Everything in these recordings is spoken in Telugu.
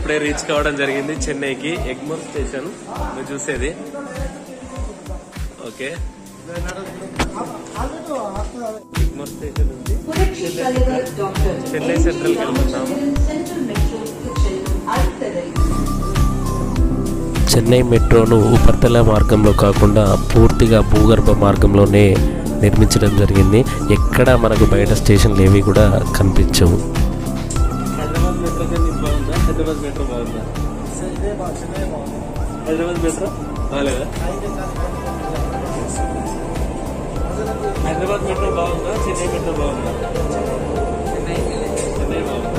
ఇప్పుడే రీచ్ కావడం జరిగింది చెన్నైకి. ఎగ్మోర్ స్టేషన్ మీరు చూసేది. ఓకే, ఎగ్మోర్ స్టేషన్ నుంచి చెన్నై సెంట్రల్ కి వెళ్తున్నాము. చెన్నై మెట్రోను ఉపరితల మార్గంలో కాకుండా పూర్తిగా భూగర్భ మార్గంలోనే నిర్మించడం జరిగింది. ఎక్కడ మనకు బయట స్టేషన్లు ఏవి కూడా కనిపించవు. హైదరాబాద్ మెట్రో బాగుందా? హైదరాబాద్ మెట్రో బాగుందా? హైదరాబాద్ మెట్రో బాగాలేదా? హైదరాబాద్ మెట్రో బాగుందా? చెన్నై మెట్రో బాగుందా? చెన్నై బాగుందా?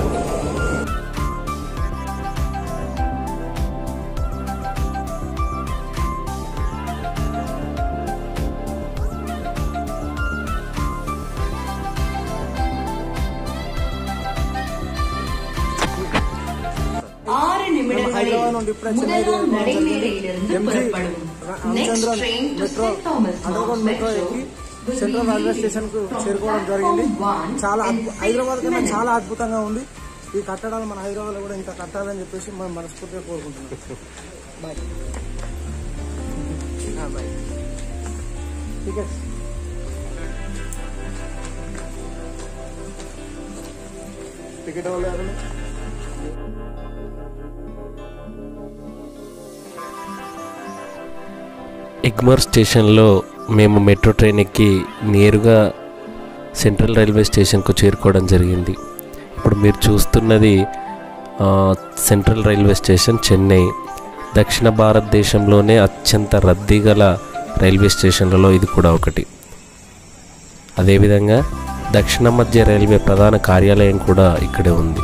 సెంట్రల్ రైల్వే స్టేషన్ కు చేరుకోవడం జరిగింది. చాలా హైదరాబాద్ కన్నా చాలా అద్భుతంగా ఉంది ఈ కట్టడాలు. మన హైదరాబాద్ లో కూడా ఇంకా కట్టాలని చెప్పేసి మనం మనస్ఫూర్తిగా కోరుకుంటున్నాం. టికెట్ అవ్వలేదు. ఎగ్మోర్ స్టేషన్లో మేము మెట్రో ట్రైన్ ఎక్కి నేరుగా సెంట్రల్ రైల్వే స్టేషన్కు చేరుకోవడం జరిగింది. ఇప్పుడు మీరు చూస్తున్నది సెంట్రల్ రైల్వే స్టేషన్ చెన్నై. దక్షిణ భారతదేశంలోనే అత్యంత రద్దీ గల రైల్వే స్టేషన్లలో ఇది కూడా ఒకటి. అదేవిధంగా దక్షిణ మధ్య రైల్వే ప్రధాన కార్యాలయం కూడా ఇక్కడే ఉంది.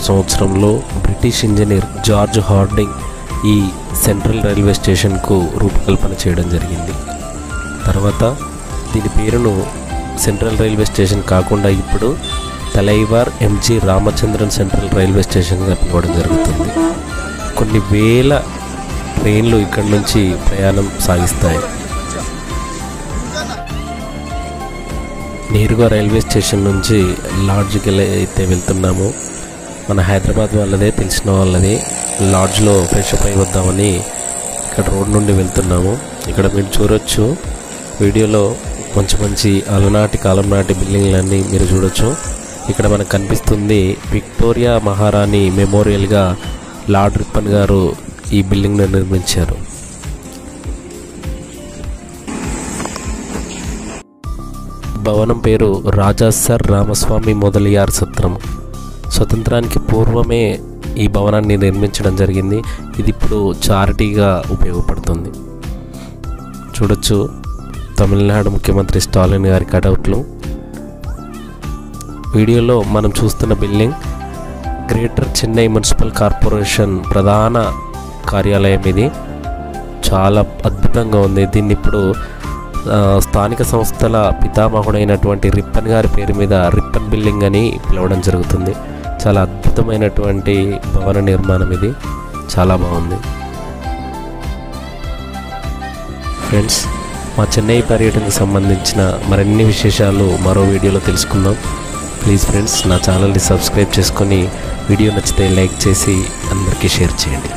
సంవత్సరంలో బ్రిటిష్ ఇంజనీర్ జార్జ్ హార్డింగ్ ఈ సెంట్రల్ రైల్వే స్టేషన్కు రూపకల్పన చేయడం జరిగింది. తర్వాత దీని పేరును సెంట్రల్ రైల్వే స్టేషన్ కాకుండా ఇప్పుడు Thalaivar MG Ramachandran central railway స్టేషన్గా పిలవడం జరుగుతుంది. కొన్ని వేల ట్రైన్లు ఇక్కడి నుంచి ప్రయాణం సాగిస్తాయి. నేరుగా రైల్వే స్టేషన్ నుంచి లాడ్జ్కి అయితే వెళ్తున్నాము. మన హైదరాబాద్ వాళ్ళదే, తెలిసిన వాళ్ళది. లాడ్జ్లో ఫ్రెష్ అప్ అయి వద్దామని ఇక్కడ రోడ్ నుండి వెళ్తున్నాము. ఇక్కడ మీరు చూడొచ్చు వీడియోలో మంచి మంచి అలనాటి కాలం నాటి బిల్డింగ్లన్నీ మీరు చూడొచ్చు. ఇక్కడ మనకు కనిపిస్తుంది విక్టోరియా మహారాణి మెమోరియల్గా లార్డ్ రిప్పన్ గారు ఈ బిల్డింగ్ను నిర్మించారు. భవనం పేరు రాజా సర్ రామస్వామి మొదలియార్ సత్రం. స్వతంత్రానికి పూర్వమే ఈ భవనాన్ని నిర్మించడం జరిగింది. ఇది ఇప్పుడు చారిటీగా ఉపయోగపడుతుంది. చూడొచ్చు తమిళనాడు ముఖ్యమంత్రి స్టాలిన్ గారి కటౌట్లు. వీడియోలో మనం చూస్తున్న building greater Chennai municipal corporation ప్రధాన కార్యాలయం. ఇది చాలా అద్భుతంగా ఉంది. దీన్ని ఇప్పుడు స్థానిక సంస్థల పితామహుడైనటువంటి రిప్పన్ గారి పేరు మీద రిప్పన్ బిల్డింగ్ అని పిలవడం జరుగుతుంది. చాలా అద్భుతమైనటువంటి భవన నిర్మాణం ఇది. చాలా బాగుంది. ఫ్రెండ్స్, మా చెన్నై పర్యటనకు సంబంధించిన మరిన్ని విశేషాలు మరో వీడియోలో తెలుసుకుందాం. ప్లీజ్ ఫ్రెండ్స్, నా ఛానల్ని సబ్స్క్రైబ్ చేసుకొని వీడియో నచ్చితే లైక్ చేసి అందరికీ షేర్ చేయండి.